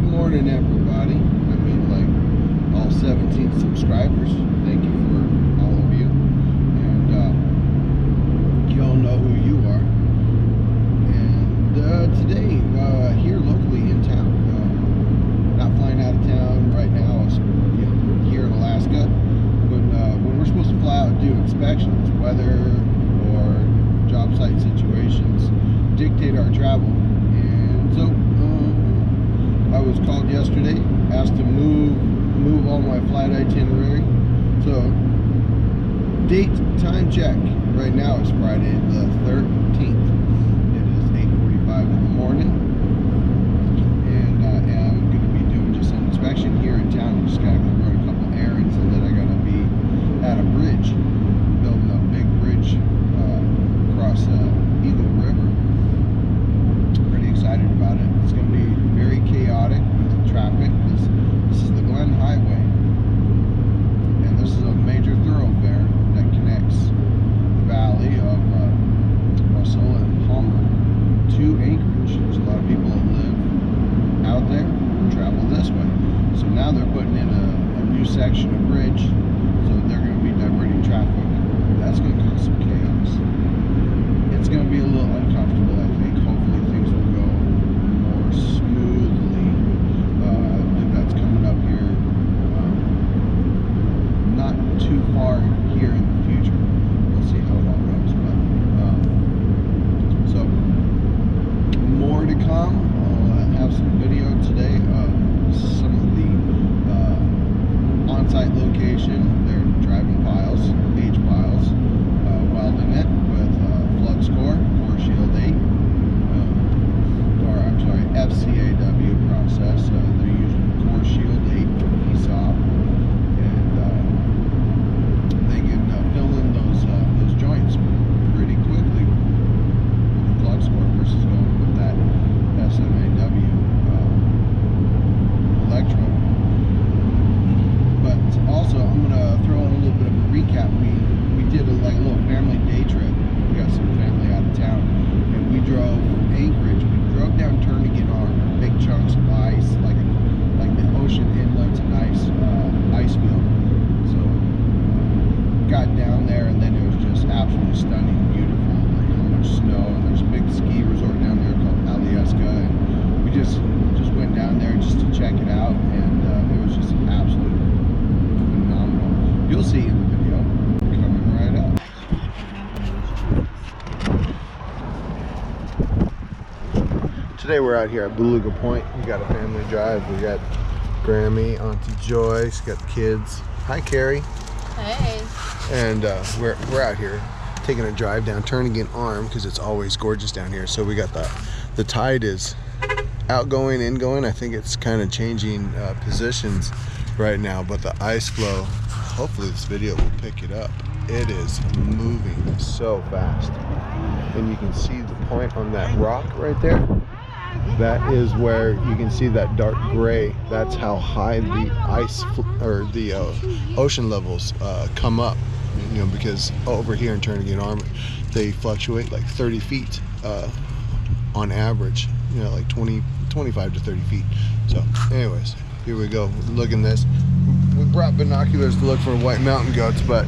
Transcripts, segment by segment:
morning, everybody. I mean, like, all 17 subscribers. Thank you for all of you. And you all know who you are. And today, here locally in town, not flying out of town right now, here in Alaska. When we're supposed to fly out and do inspections, weather or job site situations dictate our travel. And so I was called yesterday, asked to move all my flight itinerary. So date time check right now is Friday the 13th. It is 8:45 in the morning, and I am going to be doing just an inspection here in town. I just got to go run a couple errands, and then I got to be at a bridge, building a big bridge across Eagle River. Pretty excited about it. It's going to be very chaotic with traffic. This is the Glen Highway, and this is a major thoroughfare that connects the valley of Russell and Palmer to Anchorage. There's a lot of people that live out there and travel this way. So now they're putting in a new section of bridge, so they're going to be diverting traffic. That's going to cause some chaos. It's going to be a little uncomfortable, I think. Hopefully things will go more smoothly. I believe that's coming up here, not too far here in the future. We'll see how it all goes. But so more to come. I'll have some video today of some of the on-site location. They're driving piles, H piles, welding it with flux core shield 8, or I'm sorry, FCAW process. They're using core shield 8 from ESOP, and they can fill in those joints pretty quickly with the flux core versus going with that SMAW electrode. But also, I'm gonna throw in a little bit of a recap. We did a little family day trip. We got some family out of town, and we drove from Anchorage. We drove down Turnagain Arm, big chunks of ice, like the ocean inlets and ice field. So got down there, and then it was just absolutely stunning, beautiful. Like how much snow, and there's a big ski resort down there called Alyeska, and we just went down there just to check it out, and it was just absolutely phenomenal. You'll see in the video coming right up. Today we're out here at Beluga Point. We got a family drive. We got Grammy, Auntie Joyce, got the kids. Hi, Carrie. Hey. And we're out here taking a drive down Turnagain Arm because it's always gorgeous down here. So we got the tide is outgoing, ingoing. I think it's kind of changing positions right now, but the ice flow, hopefully this video will pick it up. It is moving so fast, and you can see the point on that rock right there. That is where you can see that dark gray. That's how high the ice or the ocean levels come up, you know, because over here in Turnagain Arm they fluctuate like 30 feet on average, you know, like 25 to 30 feet. So anyways, here we go. Look at this. We brought binoculars to look for white mountain goats, but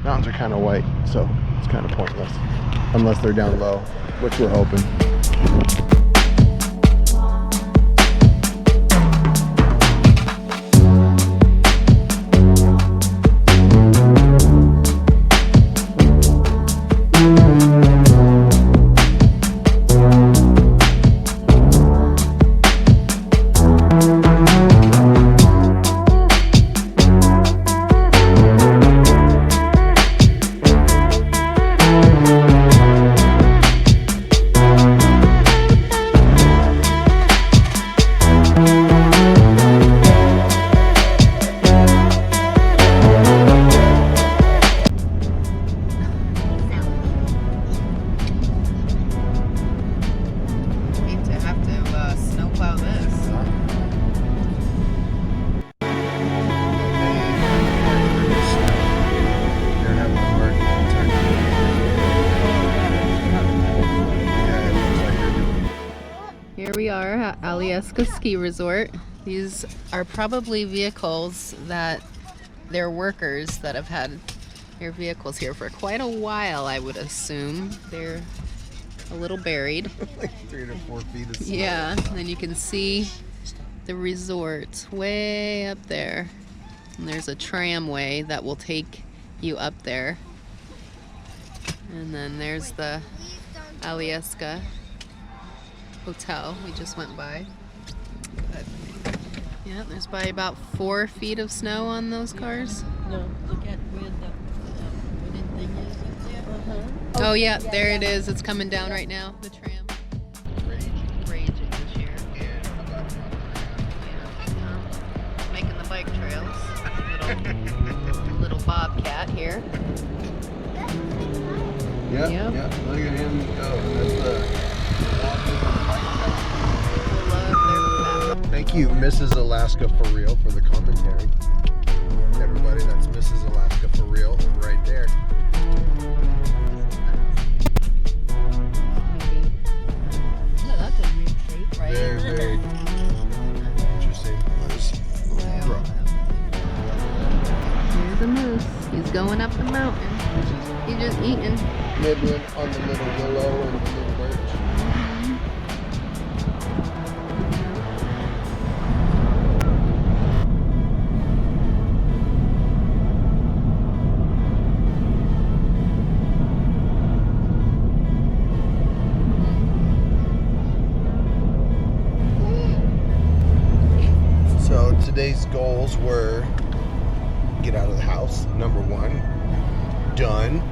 mountains are kind of white, so it's kind of pointless unless they're down low, which we're hoping. Here we are at Alyeska Ski Resort. These are probably vehicles that they're workers that have had their vehicles here for quite a while, I would assume. They're a little buried. Like 3 to 4 feet of snow. Yeah, and then you can see the resort way up there. And there's a tramway that will take you up there. And then there's the Alyeska Hotel we just went by. But, yeah, there's probably about 4 feet of snow on those cars. No, look at where the wooden thing is up there. Oh yeah, there it is. It's coming down right now. The tram. Raging this year. Yeah, making the bike trails. Little bobcat here. Yep, Yep. yep. Look at him go. That's the walking bike trail. Thank you, Mrs. Alaska for real, for the commentary. Everybody, that's Mrs. Alaska for real right there. No, that's a weird shape, right? Very, very interesting. Here's a moose. He's going up the mountain. He's just eating. Nibbling on the little willow and the little birch. So today's goals were get out of the house, number 1. Done.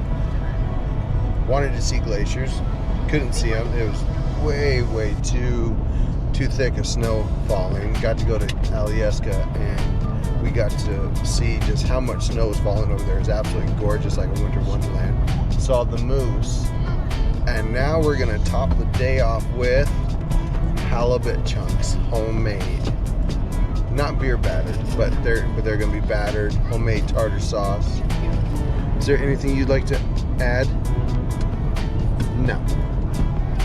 Wanted to see glaciers, couldn't see them. It was way too thick of snow falling. Got to go to Alyeska and we got to see just how much snow is falling over there. It's absolutely gorgeous, like a winter wonderland. Saw the moose, and now we're gonna top the day off with halibut chunks, homemade. Not beer battered, but they're gonna be battered, homemade tartar sauce. Is there anything you'd like to add? No.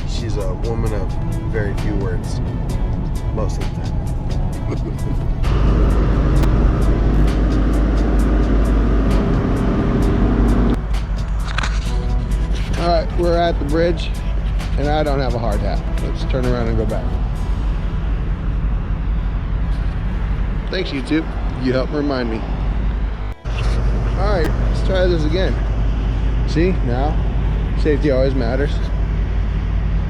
She's a woman of very few words, most of the time. All right, we're at the bridge, and I don't have a hard hat. Let's turn around and go back. Thanks, YouTube. You helped remind me. All right, let's try this again. See, now, safety always matters.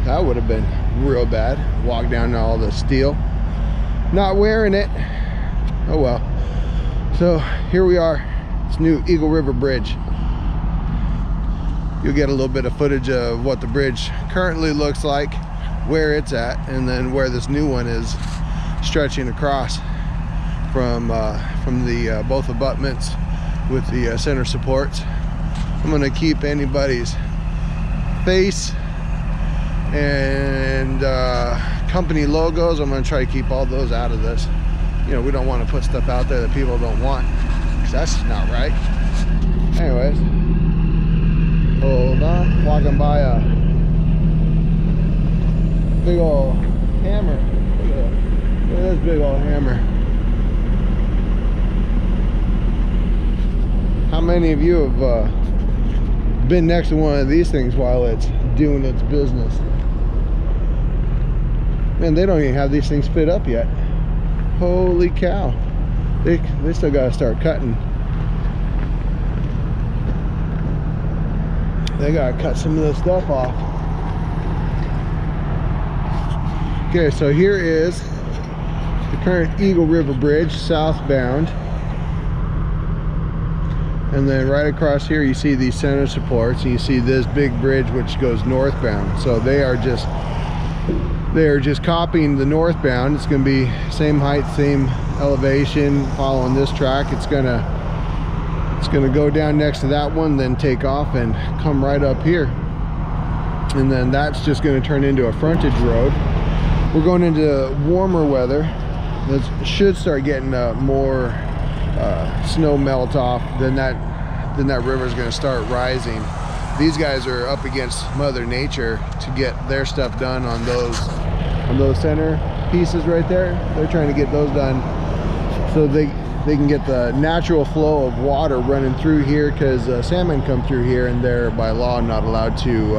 That would have been real bad. Walk down all the steel. Not wearing it. Oh well. So here we are. It's new Eagle River Bridge. You'll get a little bit of footage of what the bridge currently looks like, where it's at, and then where this new one is stretching across from the both abutments with the center supports. I'm gonna keep anybody's face and company logos. I'm gonna try to keep all those out of this. You know, we don't want to put stuff out there that people don't want, because that's not right. Anyways, hold on. Walking by a big old hammer. Look at this big old hammer. How many of you have been next to one of these things while it's doing its business? Man, they don't even have these things fit up yet. Holy cow. They still got to start cutting. They got to cut some of this stuff off. Okay, so here is the current Eagle River Bridge, southbound. And then right across here you see these center supports, and you see this big bridge which goes northbound. So they are just copying the northbound. It's going to be same height, same elevation, following this track. It's gonna go down next to that one, then take off and come right up here. And then that's just going to turn into a frontage road. We're going into warmer weather. It should start getting more snow melt off. Then that river is going to start rising. These guys are up against Mother Nature to get their stuff done on those on those center pieces right there. They're trying to get those done so they can get the natural flow of water running through here, because salmon come through here and they're by law not allowed to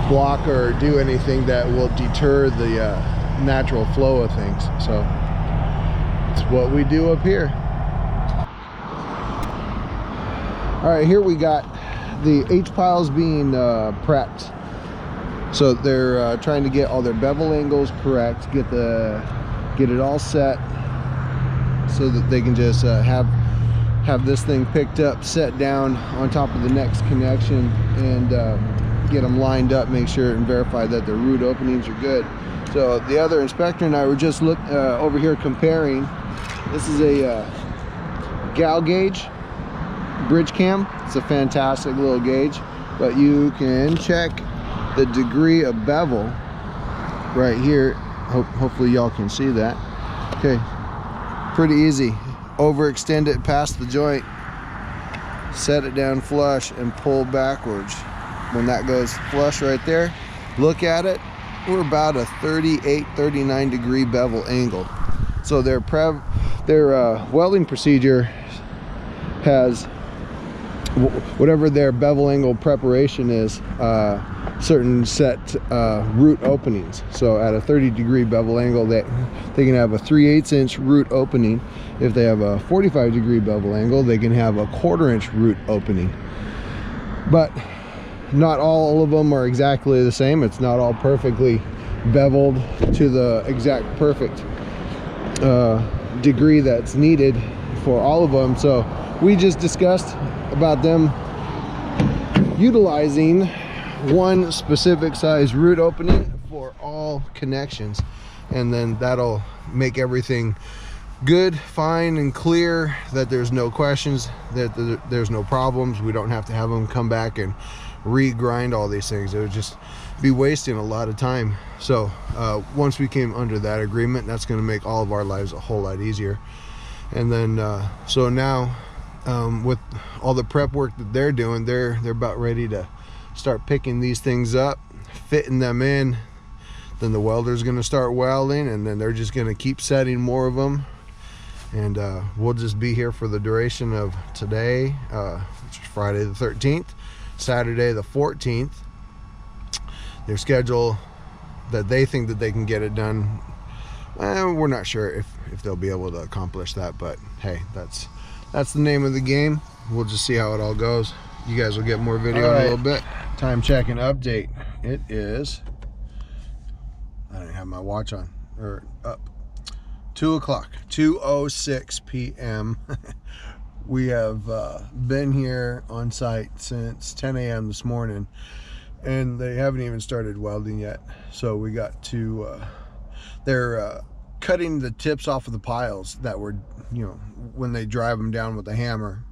block or do anything that will deter the natural flow of things. So it's what we do up here. All right, here we got the H piles being prepped. So they're trying to get all their bevel angles correct, get it all set, so that they can just have this thing picked up, set down on top of the next connection, and get them lined up, make sure and verify that the root openings are good. So the other inspector and I were just over here comparing. This is a gal gauge bridge cam. It's a fantastic little gauge, but you can check the degree of bevel right here. Hopefully y'all can see that. Okay, pretty easy. Overextend it past the joint, set it down flush, and pull backwards. When that goes flush right there, look at it, we're about a 38-39 degree bevel angle. So their welding procedure has, whatever their bevel angle preparation is, certain set root openings. So at a 30 degree bevel angle, they can have a 3/8 inch root opening. If they have a 45 degree bevel angle, they can have a 1/4 inch root opening. But not all of them are exactly the same. It's not all perfectly beveled to the exact perfect degree that's needed for all of them. So we just discussed about them utilizing one specific size root opening for all connections, and then that'll make everything good, fine, and clear, that there's no questions, that there's no problems. We don't have to have them come back and re-grind all these things. It would just be wasting a lot of time. So once we came under that agreement, that's going to make all of our lives a whole lot easier. And then so now with all the prep work that they're doing, they're about ready to start picking these things up, fitting them in. Then the welder's going to start welding, and then they're just going to keep setting more of them. And we'll just be here for the duration of today, which is Friday the 13th, Saturday the 14th. Their schedule that they think that they can get it done, we're not sure if they'll be able to accomplish that, but hey, that's the name of the game. We'll just see how it all goes. You guys will get more video in a little bit. Time check and update. It is, I don't have my watch on, or up, 2 o'clock, 2:06 p.m. We have been here on site since 10 a.m. this morning, and they haven't even started welding yet. So we got to, they're cutting the tips off of the piles that were, when they drive them down with the hammer,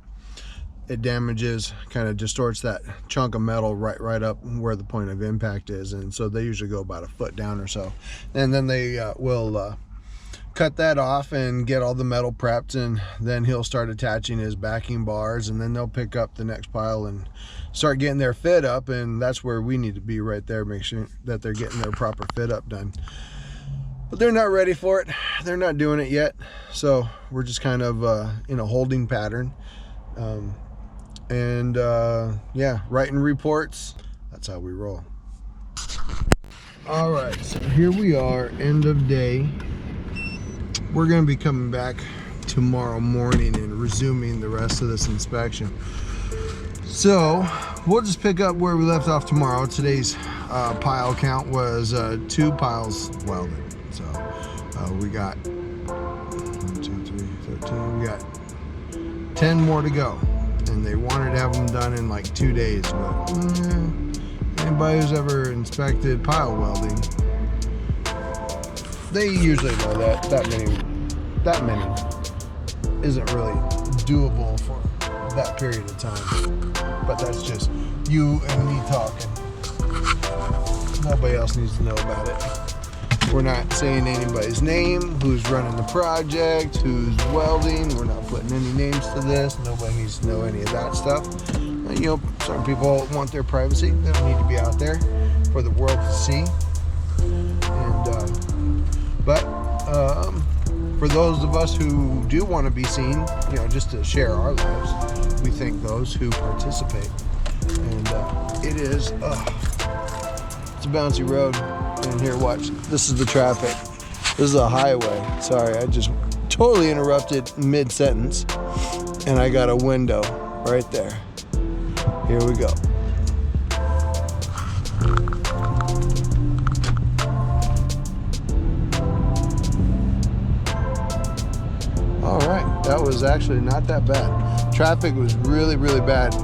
it damages, kind of distorts that chunk of metal right up where the point of impact is. And so they usually go about a foot down or so. And then they will cut that off and get all the metal prepped, and then he'll start attaching his backing bars, and then they'll pick up the next pile and start getting their fit up. And that's where we need to be, right there, make sure that they're getting their proper fit up done. But they're not ready for it. They're not doing it yet. So we're just kind of in a holding pattern. Yeah, writing reports. That's how we roll. All right, so here we are, end of day. We're going to be coming back tomorrow morning and resuming the rest of this inspection. So we'll just pick up where we left off tomorrow. Today's pile count was 2 piles welded. So we got 1, 2, 3, 13. We got 10 more to go, and they wanted to have them done in like 2 days. But anybody who's ever inspected pile welding, they usually know that many isn't really doable for that period of time. But that's just you and me talking. Nobody else needs to know about it. We're not saying anybody's name, who's running the project, who's welding. We're not putting any names to this. Nobody needs to know any of that stuff. Some people want their privacy. They don't need to be out there for the world to see. for those of us who do want to be seen, you know, just to share our lives, we thank those who participate. And it is, it's a bouncy road. And here, watch, this is the traffic. This is a highway. Sorry, I just totally interrupted mid-sentence. And I got a window right there. Here we go. All right, that was actually not that bad. Traffic was really, really bad.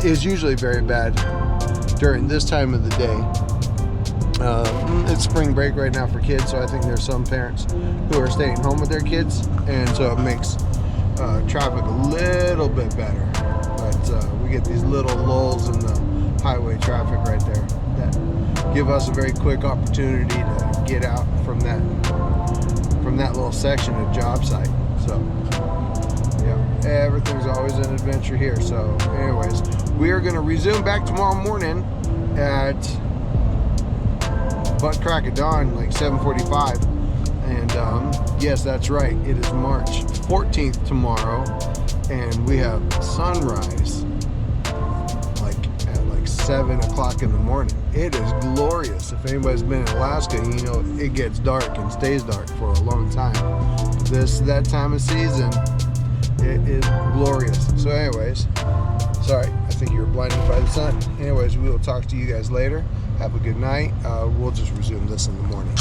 It's usually very bad during this time of the day. It's spring break right now for kids, so I think there's some parents who are staying home with their kids, and so it makes traffic a little bit better. But we get these little lulls in the highway traffic right there that give us a very quick opportunity to get out from that little section of job site. So yeah, everything's always an adventure here. So anyways, we are going to resume back tomorrow morning at butt crack of dawn, like 7:45. And yes, that's right, it is March 14th tomorrow, and we have sunrise at 7 o'clock in the morning. It is glorious. If anybody's been in Alaska, you know it gets dark and stays dark for a long time. That time of season, it is glorious. So anyways, sorry, I think you were blinded by the sun. Anyways, we will talk to you guys later. Have a good night. We'll just resume this in the morning.